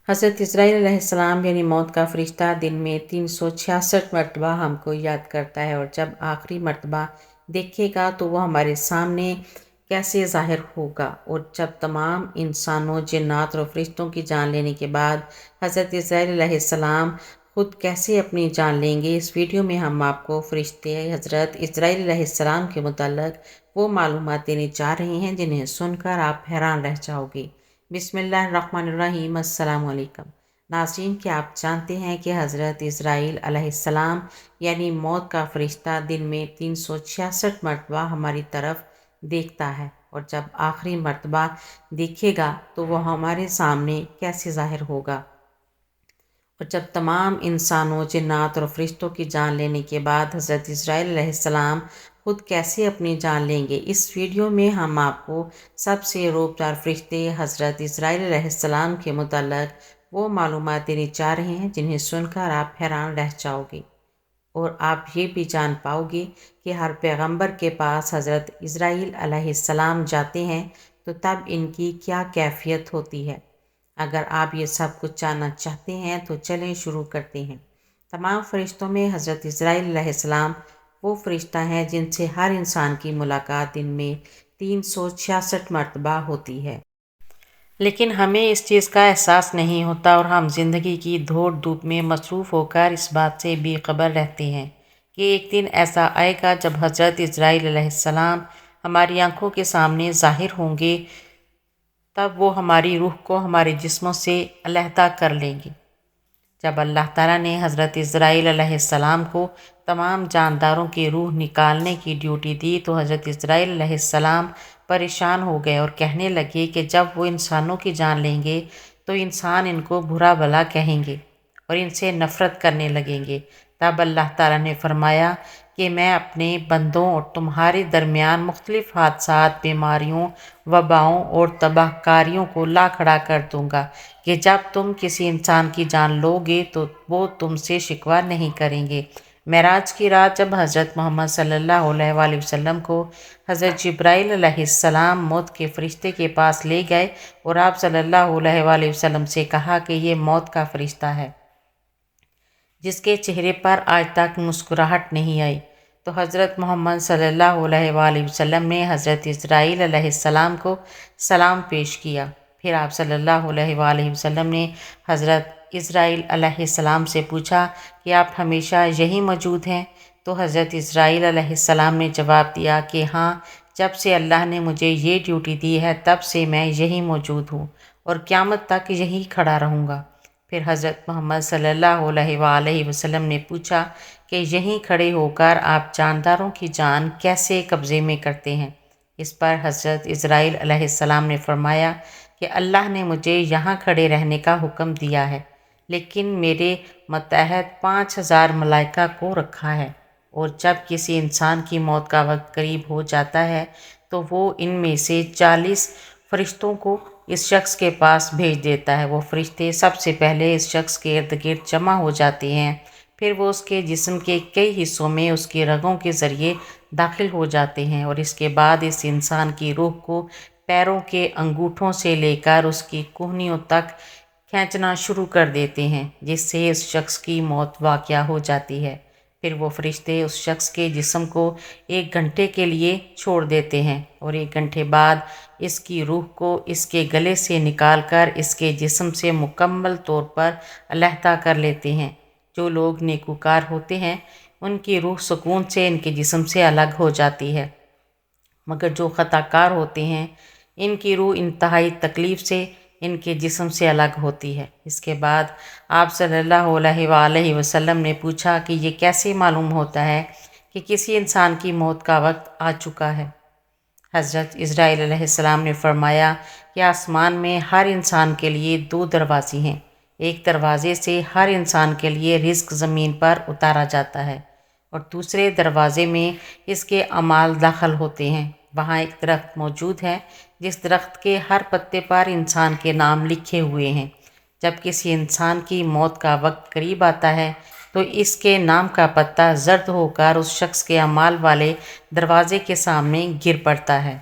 حضرت اسرائیل علیہ السلام یعنی موت کا فرشتہ دن میں 366 مرتبہ ہم کو یاد کرتا ہے، اور جب آخری مرتبہ دیکھے گا تو وہ ہمارے سامنے کیسے ظاہر ہوگا، اور جب تمام انسانوں، جنات اور فرشتوں کی جان لینے کے بعد حضرت اسرائیل علیہ السلام خود کیسے اپنی جان لیں گے، اس ویڈیو میں ہم آپ کو فرشتے حضرت اسرائیل علیہ السلام کے متعلق وہ معلومات دینے جا رہے ہیں جنہیں سن کر آپ حیران رہ جاؤ گے۔ بسم اللہ الرحمن الرحیم۔ السلام علیکم ناظرین، کیا آپ جانتے ہیں کہ حضرت اسرائیل علیہ السلام یعنی موت کا فرشتہ دن میں 366 مرتبہ ہماری طرف دیکھتا ہے، اور جب آخری مرتبہ دیکھے گا تو وہ ہمارے سامنے کیسے ظاہر ہوگا، اور جب تمام انسانوں، جنات اور فرشتوں کی جان لینے کے بعد حضرت اسرائیل علیہ السلام خود کیسے اپنی جان لیں گے، اس ویڈیو میں ہم آپ کو سب سے روبدار فرشتے حضرت اسرائیل علیہ السلام کے متعلق وہ معلومات دینے چاہ رہے ہیں جنہیں سن کر آپ حیران رہ جاؤ گے، اور آپ یہ بھی جان پاؤ گے کہ ہر پیغمبر کے پاس حضرت اسرائیل علیہ السلام جاتے ہیں تو تب ان کی کیا کیفیت ہوتی ہے۔ اگر آپ یہ سب کچھ جاننا چاہتے ہیں تو چلیں شروع کرتے ہیں۔ تمام فرشتوں میں حضرت اسرائیل علیہ السلام وہ فرشتہ ہیں جن سے ہر انسان کی ملاقات دن میں 366 مرتبہ ہوتی ہے، لیکن ہمیں اس چیز کا احساس نہیں ہوتا، اور ہم زندگی کی دوڑ دھوپ میں مصروف ہو کر اس بات سے بے خبر رہتے ہیں کہ ایک دن ایسا آئے گا جب حضرت اسرائیل علیہ السلام ہماری آنکھوں کے سامنے ظاہر ہوں گے، تب وہ ہماری روح کو ہمارے جسموں سے علیحدہ کر لیں گے۔ جب اللہ تعالیٰ نے حضرت اسرائیل علیہ السلام کو تمام جانداروں کی روح نکالنے کی ڈیوٹی دی تو حضرت اسرائیل علیہ السلام پریشان ہو گئے اور کہنے لگے کہ جب وہ انسانوں کی جان لیں گے تو انسان ان کو برا بھلا کہیں گے اور ان سے نفرت کرنے لگیں گے۔ تب اللہ تعالیٰ نے فرمایا کہ میں اپنے بندوں اور تمہارے درمیان مختلف حادثات، بیماریوں، وباؤں اور تباہ کاریوں کو لا کھڑا کر دوں گا کہ جب تم کسی انسان کی جان لو گے تو وہ تم سے شکوہ نہیں کریں گے۔ معراج کی رات جب حضرت محمد صلی اللہ علیہ وآلہ وسلم کو حضرت جبرائیل علیہ السلام موت کے فرشتے کے پاس لے گئے اور آپ صلی اللہ علیہ وآلہ وسلم سے کہا کہ یہ موت کا فرشتہ ہے جس کے چہرے پر آج تک مسکراہٹ نہیں آئی، تو حضرت محمد صلی اللہ علیہ وآلہ وسلم نے حضرت اسرائیل علیہ السلام کو سلام پیش کیا۔ پھر آپ صلی اللہ علیہ وآلہ وسلم نے حضرت اسرائیل علیہ السلام سے پوچھا کہ آپ ہمیشہ یہیں موجود ہیں؟ تو حضرت اسرائیل علیہ السلام نے جواب دیا کہ ہاں، جب سے اللہ نے مجھے یہ ڈیوٹی دی ہے تب سے میں یہیں موجود ہوں اور قیامت تک یہیں کھڑا رہوں گا۔ پھر حضرت محمد صلی اللہ علیہ وآلہ وسلم نے پوچھا کہ یہیں کھڑے ہو کر آپ جانداروں کی جان کیسے قبضے میں کرتے ہیں؟ اس پر حضرت اسرائیل علیہ السلام نے فرمایا کہ اللہ نے مجھے یہاں کھڑے رہنے کا حکم دیا ہے، لیکن میرے ماتحت 5000 ملائکہ کو رکھا ہے، اور جب کسی انسان کی موت کا وقت قریب ہو جاتا ہے تو وہ ان میں سے 40 فرشتوں کو اس شخص کے پاس بھیج دیتا ہے۔ وہ فرشتے سب سے پہلے اس شخص کے ارد گرد جمع ہو جاتے ہیں، پھر وہ اس کے جسم کے کئی حصوں میں اس کی رگوں کے ذریعے داخل ہو جاتے ہیں، اور اس کے بعد اس انسان کی روح کو پیروں کے انگوٹھوں سے لے کر اس کی کہنیوں تک کھینچنا شروع کر دیتے ہیں، جس سے اس شخص کی موت واقع ہو جاتی ہے۔ پھر وہ فرشتے اس شخص کے جسم کو 1 گھنٹے کے لیے چھوڑ دیتے ہیں، اور 1 گھنٹے بعد اس کی روح کو اس کے گلے سے نکال کر اس کے جسم سے مکمل طور پر علیحدہ کر لیتے ہیں۔ جو لوگ نیکوکار ہوتے ہیں ان کی روح سکون سے ان کے جسم سے الگ ہو جاتی ہے، مگر جو خطا کار ہوتے ہیں ان کی روح انتہائی تکلیف سے ان کے جسم سے الگ ہوتی ہے۔ اس کے بعد آپ صلی اللہ علیہ وآلہ وسلم نے پوچھا کہ یہ کیسے معلوم ہوتا ہے کہ کسی انسان کی موت کا وقت آ چکا ہے؟ حضرت اسرائیل علیہ السلام نے فرمایا کہ آسمان میں ہر انسان کے لیے 2 دروازے ہیں، ایک دروازے سے ہر انسان کے لیے رزق زمین پر اتارا جاتا ہے، اور دوسرے دروازے میں اس کے اعمال داخل ہوتے ہیں۔ وہاں ایک درخت موجود ہے جس درخت کے ہر پتے پر انسان کے نام لکھے ہوئے ہیں۔ جب کسی انسان کی موت کا وقت قریب آتا ہے تو اس کے نام کا پتا زرد ہو کر اس شخص کے اعمال والے دروازے کے سامنے گر پڑتا ہے۔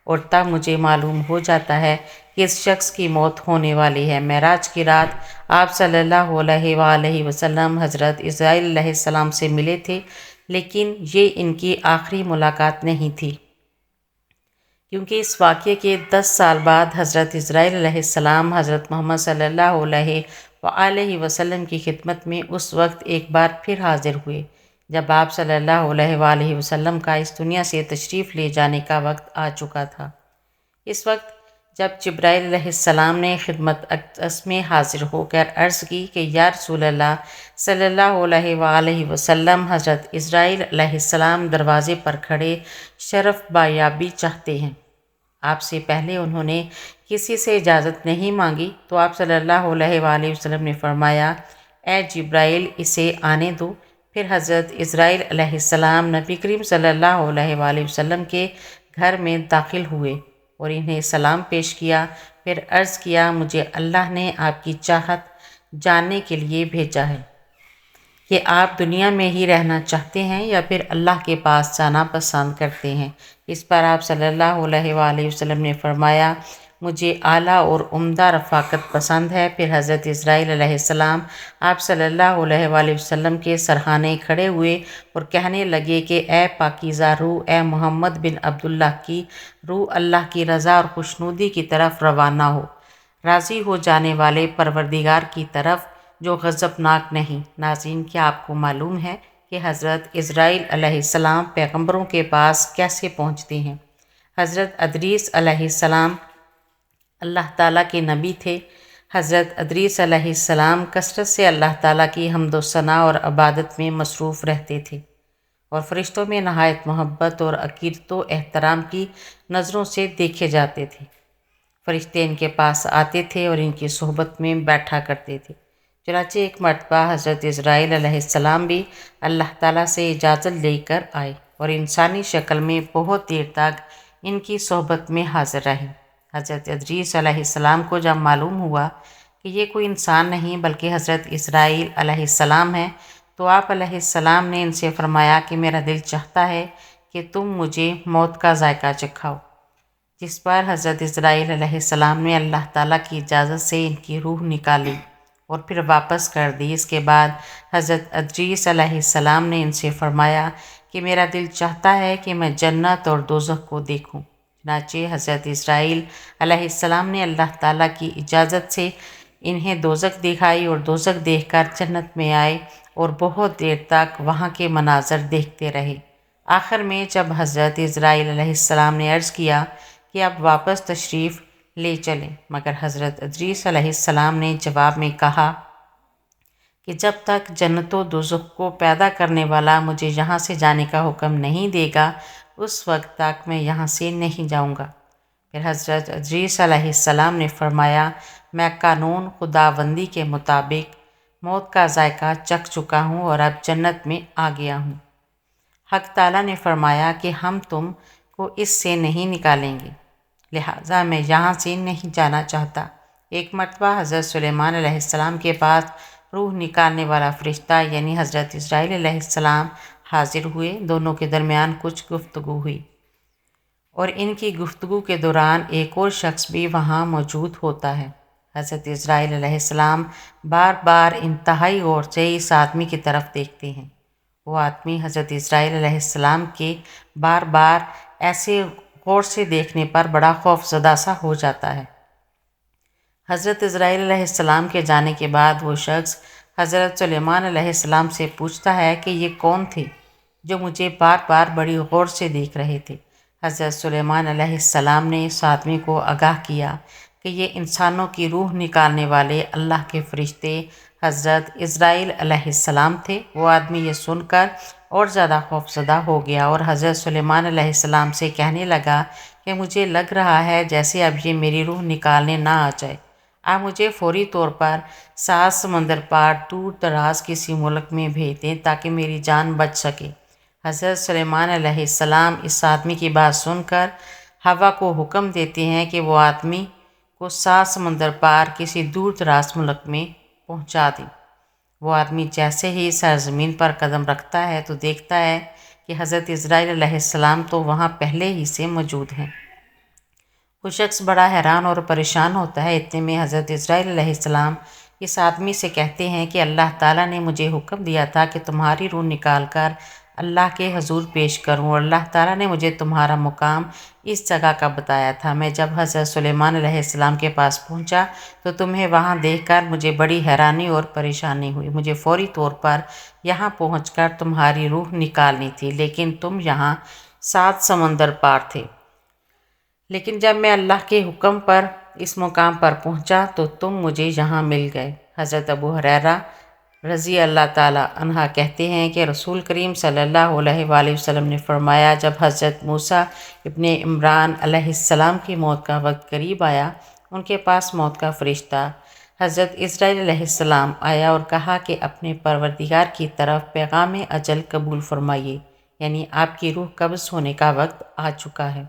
اور تب مجھے معلوم ہو جاتا ہے کہ اس شخص کی موت ہونے والی ہے۔ معراج کی رات آپ صلی اللہ علیہ وآلہ وسلم حضرت اسرائیل علیہ السلام سے ملے تھے، لیکن یہ ان کی آخری ملاقات نہیں تھی، کیونکہ اس واقعے کے 10 سال بعد حضرت اسرائیل علیہ السلام حضرت محمد صلی اللہ علیہ وآلہ وسلم کی خدمت میں اس وقت ایک بار پھر حاضر ہوئے جب آپ صلی اللہ علیہ وآلہ وسلم کا اس دنیا سے تشریف لے جانے کا وقت آ چکا تھا۔ اس وقت جب جبرائیل علیہ السلام نے خدمت اقدس میں حاضر ہو کر عرض کی کہ یا رسول اللہ صلی اللہ علیہ وآلہ وسلم، حضرت اسرائیل علیہ السلام دروازے پر کھڑے شرف بایابی چاہتے ہیں۔ آپ سے پہلے انہوں نے کسی سے اجازت نہیں مانگی، تو آپ صلی اللہ علیہ وآلہ وسلم نے فرمایا، اے جبرائیل، اسے آنے دو۔ پھر حضرت اسرائیل علیہ السلام نبی کریم صلی اللہ علیہ وآلہ وسلم کے گھر میں داخل ہوئے اور انہیں سلام پیش کیا۔ پھر عرض کیا، مجھے اللہ نے آپ کی چاہت جاننے کے لیے بھیجا ہے کہ آپ دنیا میں ہی رہنا چاہتے ہیں یا پھر اللہ کے پاس جانا پسند کرتے ہیں۔ اس پر آپ صلی اللہ علیہ وآلہ وسلم نے فرمایا، مجھے اعلیٰ اور عمدہ رفاقت پسند ہے۔ پھر حضرت اسرائیل علیہ السلام آپ صلی اللہ علیہ وآلہ وسلم کے سرہانے کھڑے ہوئے اور کہنے لگے کہ اے پاکیزہ روح، اے محمد بن عبداللہ کی روح، اللہ کی رضا اور خوشنودی کی طرف روانہ ہو، راضی ہو جانے والے پروردگار کی طرف جو غضبناک نہیں۔ ناظرین، کیا آپ کو معلوم ہے کہ حضرت اسرائیل علیہ السلام پیغمبروں کے پاس کیسے پہنچتے ہیں؟ حضرت ادریس علیہ السلام اللہ تعالیٰ کے نبی تھے۔ حضرت ادریس علیہ السلام کثرت سے اللہ تعالیٰ کی حمد و ثنا اور عبادت میں مصروف رہتے تھے اور فرشتوں میں نہایت محبت اور عقیدت و احترام کی نظروں سے دیکھے جاتے تھے۔ فرشتے ان کے پاس آتے تھے اور ان کی صحبت میں بیٹھا کرتے تھے۔ چنانچہ ایک مرتبہ حضرت اسرائیل علیہ السلام بھی اللہ تعالیٰ سے اجازت لے کر آئے اور انسانی شکل میں بہت دیر تک ان کی صحبت میں حاضر رہے۔ حضرت ادریس علیہ السلام کو جب معلوم ہوا کہ یہ کوئی انسان نہیں بلکہ حضرت اسرائیل علیہ السلام ہے، تو آپ علیہ السلام نے ان سے فرمایا کہ میرا دل چاہتا ہے کہ تم مجھے موت کا ذائقہ چکھاؤ، جس پر حضرت اسرائیل علیہ السلام نے اللہ تعالیٰ کی اجازت سے ان کی روح نکالی اور پھر واپس کر دی۔ اس کے بعد حضرت ادریس علیہ السلام نے ان سے فرمایا کہ میرا دل چاہتا ہے کہ میں جنت اور دوزخ کو دیکھوں۔ چنانچہ حضرت اسرائیل علیہ السلام نے اللہ تعالیٰ کی اجازت سے انہیں دوزخ دکھائی اور دوزخ دیکھ کر جنت میں آئے اور بہت دیر تک وہاں کے مناظر دیکھتے رہے۔ آخر میں جب حضرت اسرائیل علیہ السلام نے عرض کیا کہ اب واپس تشریف لے چلیں، مگر حضرت ادریس علیہ السلام نے جواب میں کہا کہ جب تک جنت و دوزخ کو پیدا کرنے والا مجھے یہاں سے جانے کا حکم نہیں دے گا، اس وقت تک میں یہاں سے نہیں جاؤں گا۔ پھر حضرت ادریس علیہ السلام نے فرمایا، میں قانون خداوندی کے مطابق موت کا ذائقہ چکھ چکا ہوں اور اب جنت میں آ گیا ہوں۔ حق تعالیٰ نے فرمایا کہ ہم تم کو اس سے نہیں نکالیں گے، لہٰذا میں یہاں سے نہیں جانا چاہتا۔ ایک مرتبہ حضرت سلیمان علیہ السلام کے پاس روح نکالنے والا فرشتہ یعنی حضرت اسرائیل علیہ السلام حاضر ہوئے۔ دونوں کے درمیان کچھ گفتگو ہوئی اور ان کی گفتگو کے دوران ایک اور شخص بھی وہاں موجود ہوتا ہے۔ حضرت اسرائیل علیہ السلام بار بار انتہائی غور سے اس آدمی کی طرف دیکھتے ہیں۔ وہ آدمی حضرت اسرائیل علیہ السلام کے بار بار ایسے غور سے دیکھنے پر بڑا خوف زدہ سا ہو جاتا ہے۔ حضرت اسرائیل علیہ السلام کے جانے کے بعد وہ شخص حضرت سلیمان علیہ السلام سے پوچھتا ہے کہ یہ کون تھے جو مجھے بار بار بڑی غور سے دیکھ رہے تھے؟ حضرت سلیمان علیہ السلام نے اس آدمی کو آگاہ کیا کہ یہ انسانوں کی روح نکالنے والے اللہ کے فرشتے حضرت اسرائیل علیہ السلام تھے۔ وہ آدمی یہ سن کر اور زیادہ خوفزدہ ہو گیا اور حضرت سلیمان علیہ السلام سے کہنے لگا کہ مجھے لگ رہا ہے جیسے اب یہ میری روح نکالنے نہ آ جائے۔ آپ مجھے فوری طور پر 7 سمندر پار دور دراز کسی ملک میں بھیج دیں تاکہ میری جان بچ سکے۔ حضرت سلیمان علیہ السلام اس آدمی کی بات سن کر ہوا کو حکم دیتے ہیں کہ وہ آدمی کو 7 سمندر پار کسی دور دراز ملک میں پہنچا دیں۔ وہ آدمی جیسے ہی سرزمین پر قدم رکھتا ہے تو دیکھتا ہے کہ حضرت اسرائیل علیہ السلام تو وہاں پہلے ہی سے موجود ہیں۔ وہ شخص بڑا حیران اور پریشان ہوتا ہے۔ اتنے میں حضرت اسرائیل علیہ السلام اس آدمی سے کہتے ہیں کہ اللہ تعالیٰ نے مجھے حکم دیا تھا کہ تمہاری روح نکال کر اللہ کے حضور پیش کروں، اور اللہ تعالیٰ نے مجھے تمہارا مقام اس جگہ کا بتایا تھا۔ میں جب حضرت سلیمان علیہ السلام کے پاس پہنچا تو تمہیں وہاں دیکھ کر مجھے بڑی حیرانی اور پریشانی ہوئی۔ مجھے فوری طور پر یہاں پہنچ کر تمہاری روح نکالنی تھی، لیکن تم یہاں 7 سمندر پار تھے۔ لیکن جب میں اللہ کے حکم پر اس مقام پر پہنچا تو تم مجھے یہاں مل گئے۔ حضرت ابو ہریرہ رضی اللہ تعالیٰ عنہ کہتے ہیں کہ رسول کریم صلی اللہ علیہ وآلہ وسلم نے فرمایا، جب حضرت موسیٰ ابن عمران علیہ السلام کی موت کا وقت قریب آیا، ان کے پاس موت کا فرشتہ حضرت اسرائیل علیہ السلام آیا اور کہا کہ اپنے پروردگار کی طرف پیغام اجل قبول فرمائیے، یعنی آپ کی روح قبض ہونے کا وقت آ چکا ہے۔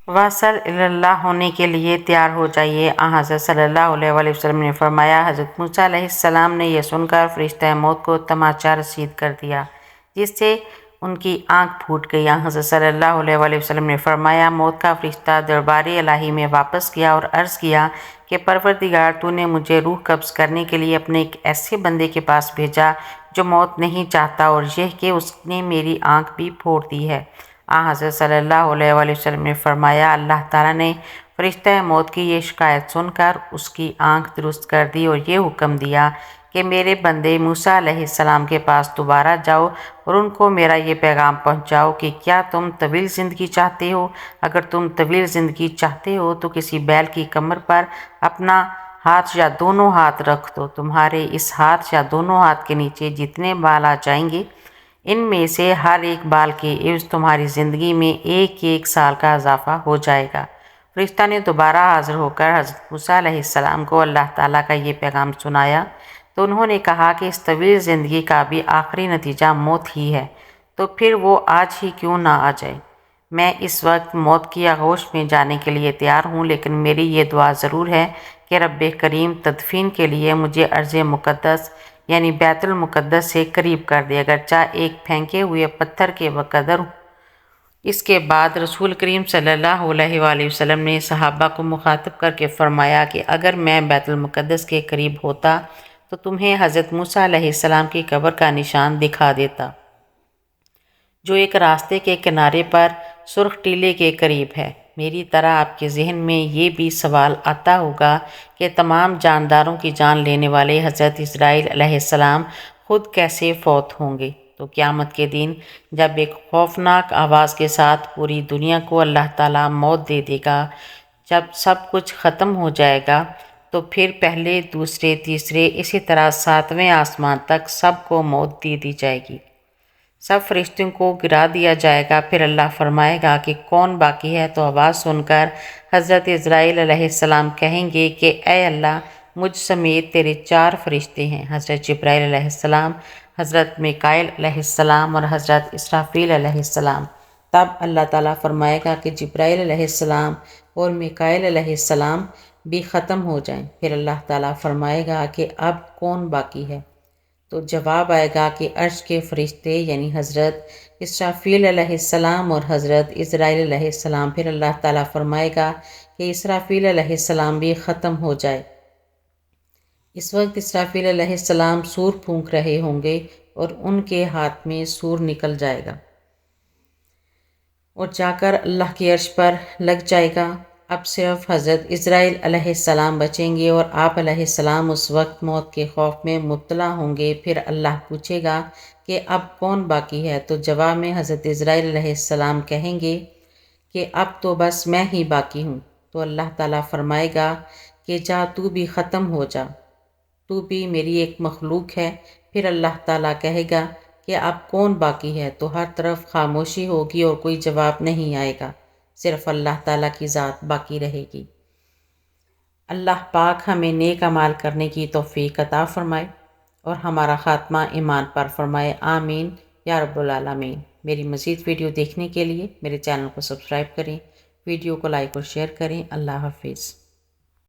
واصل اللہ ہونے کے لیے تیار ہو جائیے۔ حضرت صلی اللہ علیہ وآلہ وسلم نے فرمایا، حضرت موسیٰ علیہ السلام نے یہ سن کر فرشتہ موت کو تمانچہ رسید کر دیا، جس سے ان کی آنکھ پھوٹ گئی۔ حضرت صلی اللہ علیہ وآلہ وسلم نے فرمایا، موت کا فرشتہ دربار الہی میں واپس گیا اور عرض کیا کہ پروردگار، تو نے مجھے روح قبض کرنے کے لیے اپنے ایک ایسے بندے کے پاس بھیجا جو موت نہیں چاہتا، اور یہ کہ اس نے میری آنکھ بھی پھوڑ دی ہے۔ حضرت صلی اللہ علیہ وآلہ وسلم نے فرمایا، اللہ تعالیٰ نے فرشتہ موت کی یہ شکایت سن کر اس کی آنکھ درست کر دی اور یہ حکم دیا کہ میرے بندے موسیٰ علیہ السلام کے پاس دوبارہ جاؤ اور ان کو میرا یہ پیغام پہنچاؤ کہ کیا تم طویل زندگی چاہتے ہو؟ اگر تم طویل زندگی چاہتے ہو تو کسی بیل کی کمر پر اپنا ہاتھ یا دونوں ہاتھ رکھ دو۔ تمہارے اس ہاتھ یا دونوں ہاتھ کے نیچے جتنے بال آ جائیں گے، ان میں سے ہر ایک بال کے عوض تمہاری زندگی میں 1 سال کا اضافہ ہو جائے گا۔ فرشتہ نے دوبارہ حاضر ہو کر حضرت موسیٰ علیہ السلام کو اللہ تعالیٰ کا یہ پیغام سنایا تو انہوں نے کہا کہ اس طویل زندگی کا بھی آخری نتیجہ موت ہی ہے، تو پھر وہ آج ہی کیوں نہ آ جائے۔ میں اس وقت موت کی آغوش میں جانے کے لیے تیار ہوں، لیکن میری یہ دعا ضرور ہے کہ رب کریم تدفین کے لیے مجھے ارض مقدس یعنی بیت المقدس سے قریب کر دے، اگرچہ ایک پھینکے ہوئے پتھر کے بقدر ہوں۔ اس کے بعد رسول کریم صلی اللہ علیہ وآلہ وسلم نے صحابہ کو مخاطب کر کے فرمایا کہ اگر میں بیت المقدس کے قریب ہوتا تو تمہیں حضرت موسیٰ علیہ السلام کی قبر کا نشان دکھا دیتا، جو ایک راستے کے کنارے پر سرخ ٹیلے کے قریب ہے۔ میری طرح آپ کے ذہن میں یہ بھی سوال آتا ہوگا کہ تمام جانداروں کی جان لینے والے حضرت اسرائیل علیہ السلام خود کیسے فوت ہوں گے؟ تو قیامت کے دن جب ایک خوفناک آواز کے ساتھ پوری دنیا کو اللہ تعالیٰ موت دے دے گا، جب سب کچھ ختم ہو جائے گا، تو پھر پہلے، دوسرے، تیسرے، اسی طرح 7ویں آسمان تک سب کو موت دے دی جائے گی۔ سب فرشتوں کو گرا دیا جائے گا۔ پھر اللہ فرمائے گا کہ کون باقی ہے؟ تو آواز سن کر حضرت اسرائیل علیہ السلام کہیں گے کہ اے اللہ، مجھ سمیت تیرے 4 فرشتے ہیں، حضرت جبرائیل علیہ السلام، حضرت میکائیل علیہ السلام اور حضرت اسرافیل علیہ السلام۔ تب اللہ تعالیٰ فرمائے گا کہ جبرائیل علیہ السلام اور میکائیل علیہ السلام بھی ختم ہو جائیں۔ پھر اللہ تعالیٰ فرمائے گا کہ اب کون باقی ہے؟ تو جواب آئے گا کہ عرش کے فرشتے یعنی حضرت اسرافیل علیہ السلام اور حضرت اسرائیل علیہ السلام۔ پھر اللہ تعالیٰ فرمائے گا کہ اسرافیل علیہ السلام بھی ختم ہو جائے۔ اس وقت اسرافیل علیہ السلام سور پھونک رہے ہوں گے اور ان کے ہاتھ میں سور نکل جائے گا اور جا کر اللہ کے عرش پر لگ جائے گا۔ اب صرف حضرت اسرائیل علیہ السلام بچیں گے اور آپ علیہ السلام اس وقت موت کے خوف میں مبتلا ہوں گے۔ پھر اللہ پوچھے گا کہ اب کون باقی ہے؟ تو جواب میں حضرت اسرائیل علیہ السلام کہیں گے کہ اب تو بس میں ہی باقی ہوں۔ تو اللہ تعالیٰ فرمائے گا کہ جا، تو بھی ختم ہو جا، تو بھی میری ایک مخلوق ہے۔ پھر اللہ تعالیٰ کہے گا کہ اب کون باقی ہے؟ تو ہر طرف خاموشی ہوگی اور کوئی جواب نہیں آئے گا، صرف اللہ تعالیٰ کی ذات باقی رہے گی۔ اللہ پاک ہمیں نیک اعمال کرنے کی توفیق عطا فرمائے اور ہمارا خاتمہ ایمان پر فرمائے، آمین یا رب العالمین۔ میری مزید ویڈیو دیکھنے کے لیے میرے چینل کو سبسکرائب کریں، ویڈیو کو لائک اور شیئر کریں۔ اللہ حافظ۔